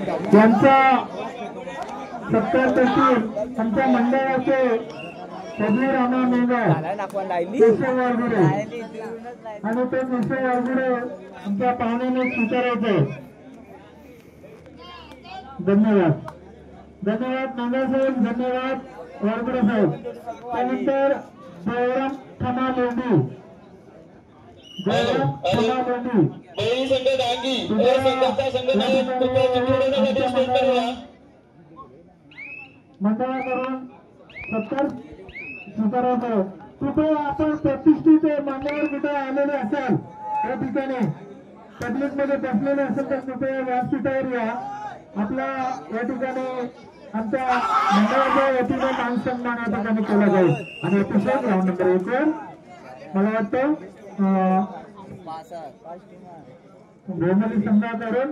यांचा सत्कार करतील आमच्या मंडळाचे पदवी राणा मेंगा केशव वाघुरे आणि ते केशव वाघुरे आमच्या पाहुण्याने स्वीकारायचे. धन्यवाद. धन्यवाद मेंगा साहेब. धन्यवाद वाघुरे साहेब. त्यानंतर जयराम ठमा लोंढी. जयराम ठमा लोंढी मंडळाकडून सत्कार स्वीकारायचं. कुठे आपण प्रतिष्ठित मान्यवर कुठे आलेले असाल त्या ठिकाणी पब्लिक मध्ये बसलेले असेल तर कुठे व्यासपीठावर या. आपला या ठिकाणी आमच्या मंडळाच्या वतीने मान सन्मान या ठिकाणी केला जाईल. आणि अतिशय ग्राउंड नंबर 1 वर मला वाटतं भोमली संघाकडून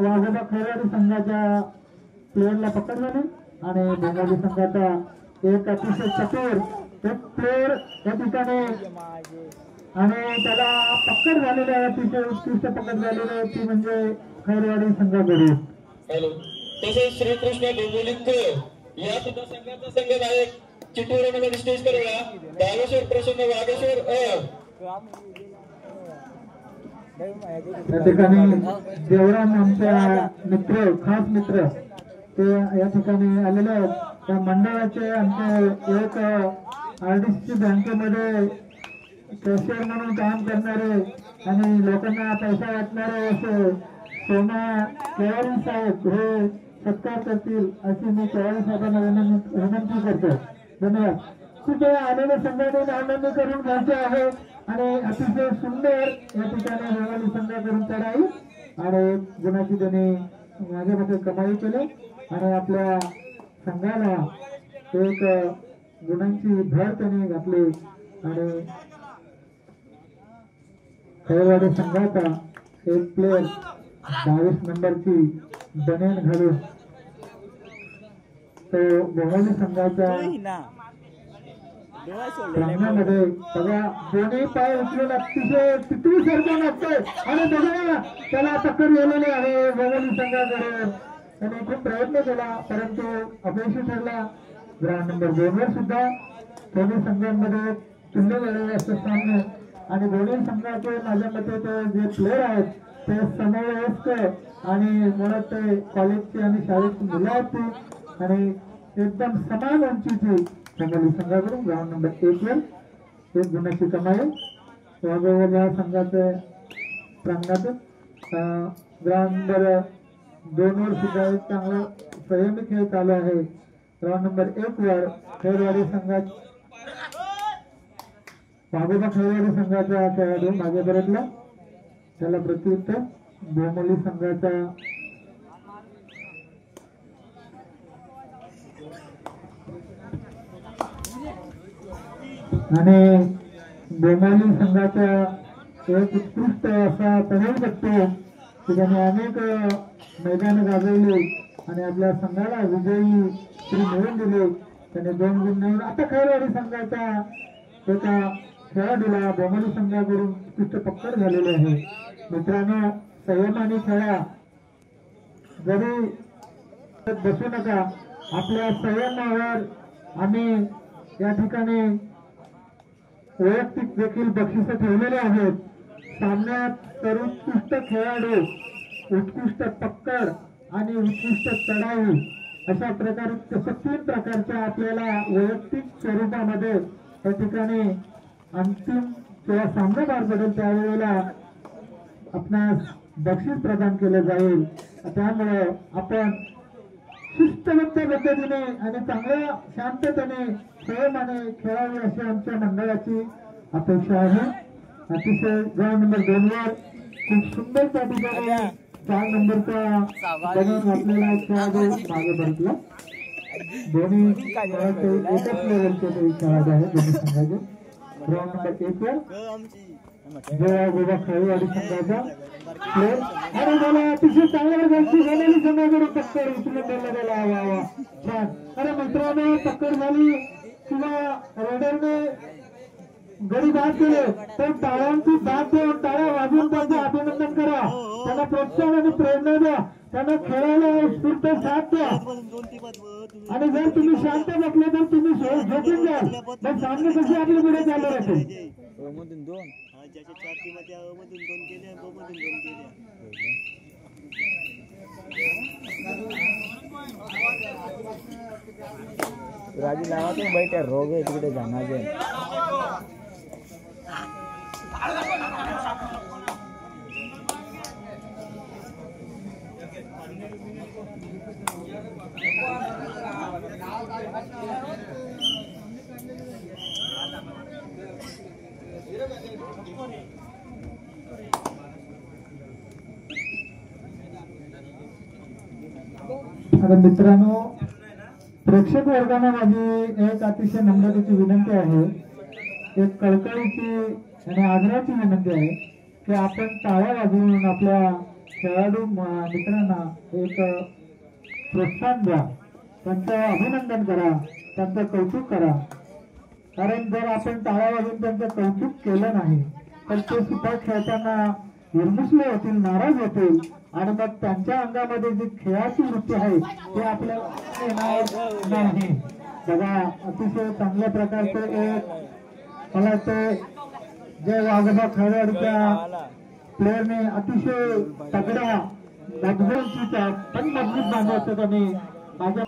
वाघोबा खैराडी संघाच्या प्लेअरला पकड झाली आणि भोमली संघाचा एक अतिशय चतुर एक प्लेअर या ठिकाणी आणि त्याला पकड झालेली आहे. अतिशय उत्कृष्ट पकड झालेली आहे ती म्हणजे खैरवाडी संघाकडून. तसेच श्रीकृष्ण डोंबिवलीकर या सुद्धा संघाचा संघनायक चिठ्ठीवरून स्टेज करूया. बागेश्वर प्रसन्न वागेश्वर या ठिकाणी देवराम आमच्या मित्र खास मित्र ते या ठिकाणी आलेले आहेत. त्या मंडळाचे आमचे एक आरडीसी बँकेमध्ये कॅशियर म्हणून काम करणारे आणि लोकांना पैसा वाटणारे असे सोना केवारी साहेब हे सत्कार करतील अशी मी केवारी साहेबांना विनंती करतो. धन्यवाद. खूप आलेल्या संघाने नावनोंदणी करून घ्यायचे आहे आणि अतिशय सुंदर या ठिकाणी रेवाली संघाकडून चढाई आणि गुणाची त्यांनी माझ्या मते कमाई केली आणि आपल्या संघाला एक गुणांची भर त्यांनी घातली आणि खैरवाडी संघाचा एक प्लेअर 22 नंबरची बनेन घालून तो भोमली संघाच्या प्रांगणामध्ये बघा दोन्ही पाय उचलून अतिशय किती सारखं नसतंय आणि बघा त्याला टक्कर गेलेली आहे भोमली संघाकडे. त्याने खूप प्रयत्न केला परंतु अपयशी ठरला. ग्राउंड नंबर 2 वर सुद्धा दोन्ही संघांमध्ये तुल्य झालेले असं सामने आणि दोन्ही संघाचे माझ्या मते ते जे प्लेअर आहेत ते समवयस्क आणि मुळात ते कॉलेजची आणि शाळेची मुलं होती आणि एकदम समान उंचीची भोमली संघाकडून ग्राउंड नंबर 1 वर एक गुणाची कमाई. वाघोबा संघाचे प्रांगणातून ग्राउंड नंबर 2 वर सुद्धा एक चांगला संयमी खेळ चालू आहे. ग्राउंड नंबर 1 वर खैरवाडी संघात वाघोबा खैरवाडी संघाचा खेळाडू मागे परतला. त्याला प्रत्युत्तर भोमली संघाचा आणि भोमली संघाचा एक उत्कृष्ट असा तरुण बघतो की त्याने अनेक मैदान गाजवले आणि आपल्या संघाला विजयी श्री मिळवून दिले. त्याने 2 गुण मिळवून आता खैरवाडी संघाचा एका खेळाडूला भोमली संघाकडून उत्कृष्ट पकड झालेली आहे. मित्रांनो संयमाने खेळा. जरी बसू नका. आपल्या संयमावर आम्ही या ठिकाणी वैयक्तिक देखील बक्षिस ठेवलेले आहेत. सामन्यात सर्वोत्कृष्ट खेळाडू उत्कृष्ट पकड आणि उत्कृष्ट चढाई अशा प्रकारे 3 प्रकारच्या आपल्याला वैयक्तिक स्वरूपामध्ये या ठिकाणी अंतिम जेव्हा सामना पार पडेल त्यावेळेला आपणास बक्षीस प्रदान केले जाईल. त्यामुळे आपण शिस्तबद्ध पद्धतीने आणि चांगल्या शांततेने संयमाने खेळावे अशी आमच्या मंडळाची अपेक्षा आहे. अतिशय ग्राउंड नंबर 2 वर खूप सुंदर त्या ठिकाणी 4 नंबरचा बनवून आपल्याला खेळाडू मागे परतला. दोन्ही एकच लेवलचे खेळाडू आहेत दोन्ही संघाचे. ग्राउंड नंबर 1 वर गोवा खैरवाडी संघाचा प्लेअर आणि मला अतिशय चांगल्या गोष्टी झालेली संघाकडून पक्कड उचलून दिला गेला. वा वा छान. अरे मित्रांनो पक्कड झाली किंवा रेडरने गडी बाद केले तर टाळ्यांची दाद देऊन टाळ्या वाजवून त्यांचं अभिनंदन करा, त्यांना प्रोत्साहन आणि प्रेरणा द्या, त्यांना खेळायला उत्स्फूर्त साथ द्या. आणि जर तुम्ही शांत बसले तर तुम्ही झोपून द्याल, मग सामने कसे आपले पुढे चालू राहते. राजी लावा तो बैठे रोग आहे तिकडे जाणार आहे. आता मित्रांनो, प्रेक्षक वर्गाने माझी एक अतिशय नम्रतेची विनंती आहे, एक कळकळीची आणि आदराची विनंती आहे की आपण टाळ्या वाजवून आपल्या खेळाडू मित्रांना एक प्रोत्साहन द्या, त्यांचं अभिनंदन करा, त्यांचं कौतुक करा. कारण जर आपण टाळ्या वाजवून त्यांचं कौतुक केलं नाही तर ते सुद्धा खेळताना निर्मुसले होतील, नाराज होतील आणि मग त्यांच्या अंगामध्ये जी खेळाची वृत्ती आहे ते आपल्याला येणार नाही. बघा, अतिशय चांगल्या प्रकारचे एक मला वाटतं जय वाघोबा खेळाडूच्या प्लेअरने अतिशय तगडा मजबूतीचा पण मजबूत बांधवतो आणि माझ्या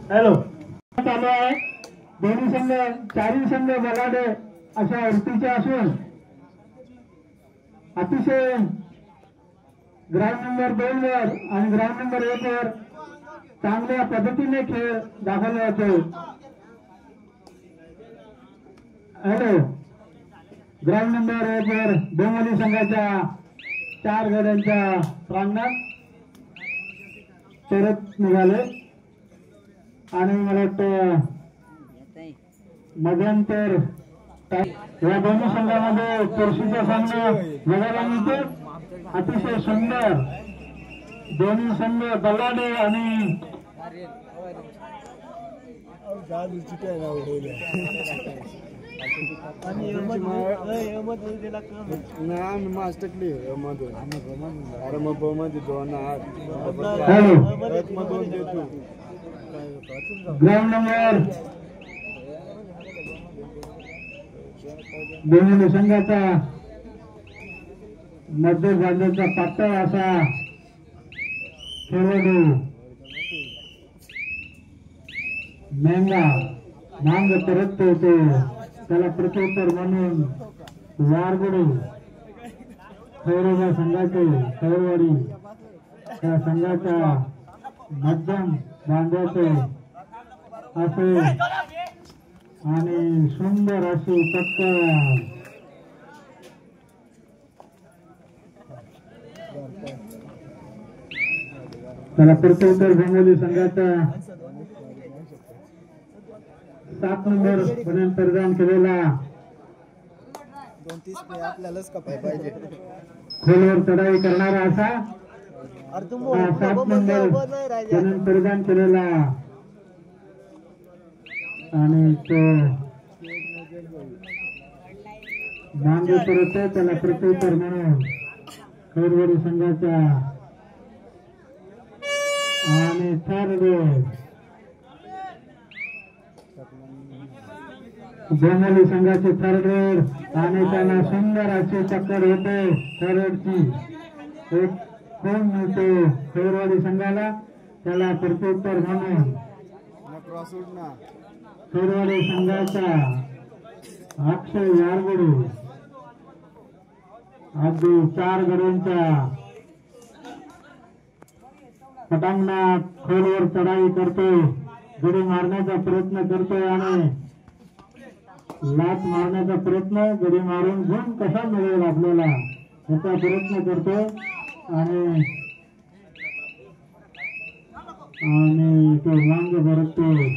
हॅलो चालू आहे. दोन्ही संघ, चारही संघ बलाढ्य अशा वृत्तीचे असून अतिशय ग्राउंड नंबर 2 वर आणि ग्राउंड नंबर 1 वर चांगल्या पद्धतीने खेळ दाखवला जातो. हॅलो, ग्राउंड नंबर 1 वर डोंबिवली संघाच्या 4 गड्यांच्या प्रांगणात शर्यत निघाले आणि मला वाटतं मध्यंतर या दोन्ही संघामध्ये चुरशीचा सामना बघायला मिळतो. अतिशय सुंदर दोन्ही संघ बलाढ्य आणि ग्राउंड नंबर डोंबिवली संघाचा मध्य बाजूचा पातळ असा खेळाडू मेंगा मांग परत होतो, त्याला प्रत्युत्तर म्हणून वारगुडू खैरोबा संघाचे खैरवाडी त्या संघाच्या मध्यम बांधायचे असे आणि सुंदर अशी टक्कर त्याला प्रत्युत्तर डोंबिवली संघाचा 7 नंबर पर्यंत प्रदान केलेला आपल्यालाच कपाय पाहिजे खोलवर चढाई करणारा असा 7 नंबर पर्यंत प्रदान केलेला आणि तो मांगे परत त्याला प्रत्युत्तर म्हणून खैरवाडी संघाचा आणि थर्ड डोंबिवली संघाचे थर्ड आणि त्यांना सुंदर अशी टक्कर होते. थर्डची एक कोण मिळतो खैरवाडी संघाला, त्याला प्रत्युत्तर म्हणून खैरवाडी संघाचा अक्षय यारगुडू अगदी 4 गड्यांच्या पटांगणात खोलवर चढाई करतो. गडी मारण्याचा प्रयत्न करतोय आणि लात मारण्याचा प्रयत्न, गडी मारून गुण कसा मिळेल आपल्याला याचा प्रयत्न करतोय आणि तो मांग भरतोय.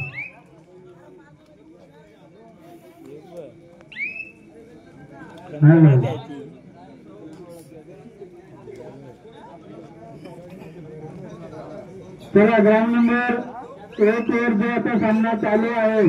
चला ग्राउंड नंबर 1 वर जो आता सामना चालू आहे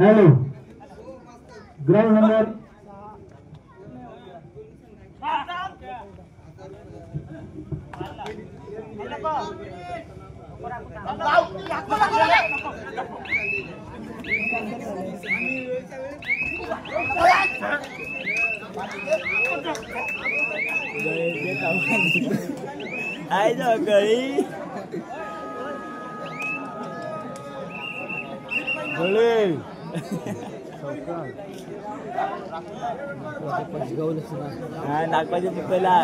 hello ground number ai giờ kỹ boleh नागपाची पहिला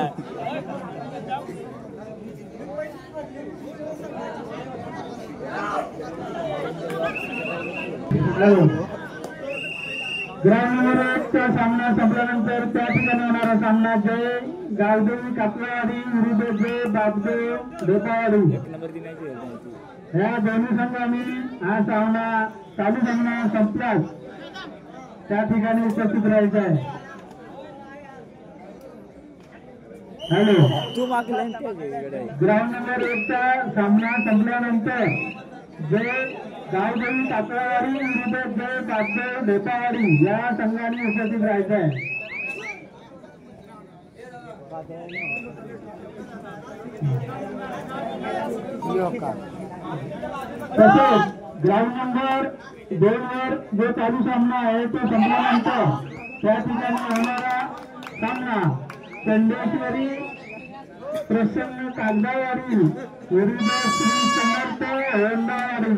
ग्राउंड नंबर 1 चा सामना संपल्यानंतर त्या ठिकाणी होणारा सामना जय गावदेवी कापलावाडी विरुद्ध जय बापदेव ढोपावाडी या दोन्ही संघांनी हा सामना चालू सामना संपल्यास त्या ठिकाणी उपस्थित राहायचं आहे. हॅलो ग्राउंड नंबर 1 चा सामना संपल्यानंतर जय गावदेवी कापलावाडी विरुद्ध जय बापदेव ढोपावाडी या संघाने उपस्थित राहायचं आहे. तसेच ग्राउंड नंबर 2 वर जो चालू सामना आहे तो संपल्यानंतर त्या ठिकाणी होणारा सामना चंडेश्वरी प्रसन्न कागदावाडी विरुद्ध श्री समर्थ होंडावाडी.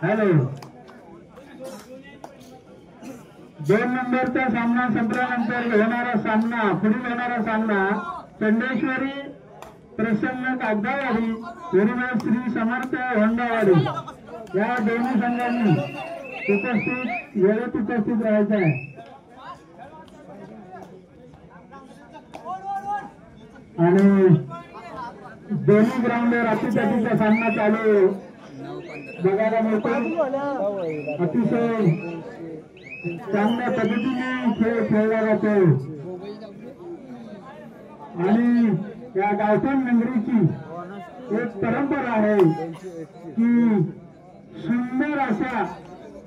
हॅलो 2 नंबरचा सामना संपल्यानंतर होणारा सामना पुढील होणारा सामना चंडेश्वरी प्रसन्न कागदावाडी विरुद्ध श्री समर्थ होंडावाडी या दोन्ही संघांनी वेळेत उपस्थित राहायचं आहे. आणि दोन्ही ग्राउंडवर अतिशय सामना चालू बघायला मिळतो. अतिशय चांगल्या पद्धतीने खेळ खेळला जातो आणि या गावठाण नगरीची एक परंपरा आहे की सुंदर अशा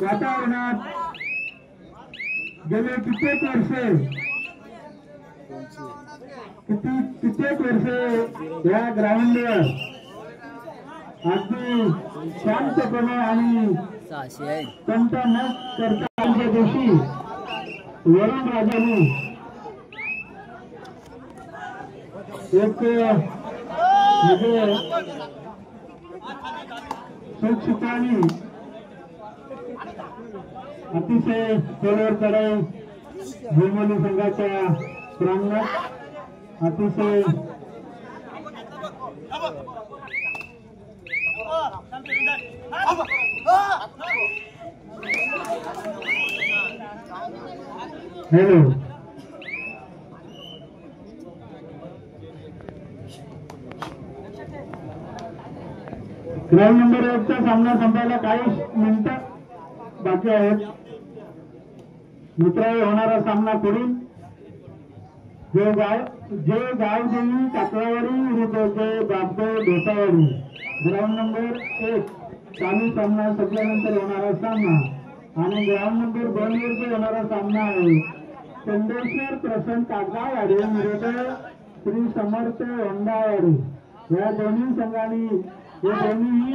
वातावरणात गेले कित्येक वर्षे या ग्राउंडवर अगदी शांतपणे आणि कंठ न करता दिवशी वरुण राजाने एक म्हणजे सुखसुखाने अतिशय खोलवरकडे भूमोली संघाच्या प्रांगणात अतिशय हॅलो ग्राउंड नंबर 1 चा सामना संपायला काही मिनिटं बाकी आहेत. मित्रांनो होणारा सामना पुढील जय गावदेवी कापलावाडी विरुद्ध जय बापदेव ढोसावाडी. ग्राउंड नंबर 1 चालू सामना संपल्यानंतर होणारा सामना आणि ग्राउंड नंबर 2 वर जो होणारा सामना आहे चंडेश्वर प्रसन्न कागदावाडी विरुद्ध श्री समर्थ होंडावाडी या दोन्ही संघांनी हे दोन्ही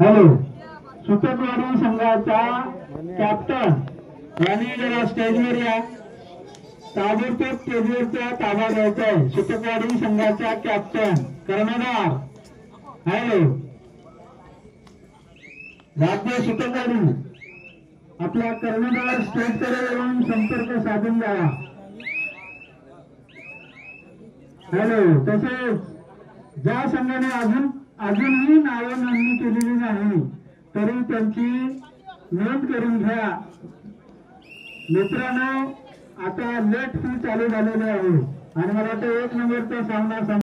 हॅलो सुतकवाडी संघाचा कॅप्टन यांनी जरा स्टेजवर या. ताबडतोब स्टेजवरचा ताबा घ्यायचा आहे. सुतकवाडी संघाचा कॅप्टन कर्णधार हॅलो राज्य सुतकवाडी आपला कर्णधार स्टेजकडे येऊन संपर्क साधून जावा. हॅलो. तसेच ज्या संघाने अजूनही नावं नोंदणी केलेली नाही तरी त्यांची नोंद करून घ्या. मित्रांनो आता लेट फी चालू झालेली आहे आणि मला वाटतं 1 नंबरचा सामना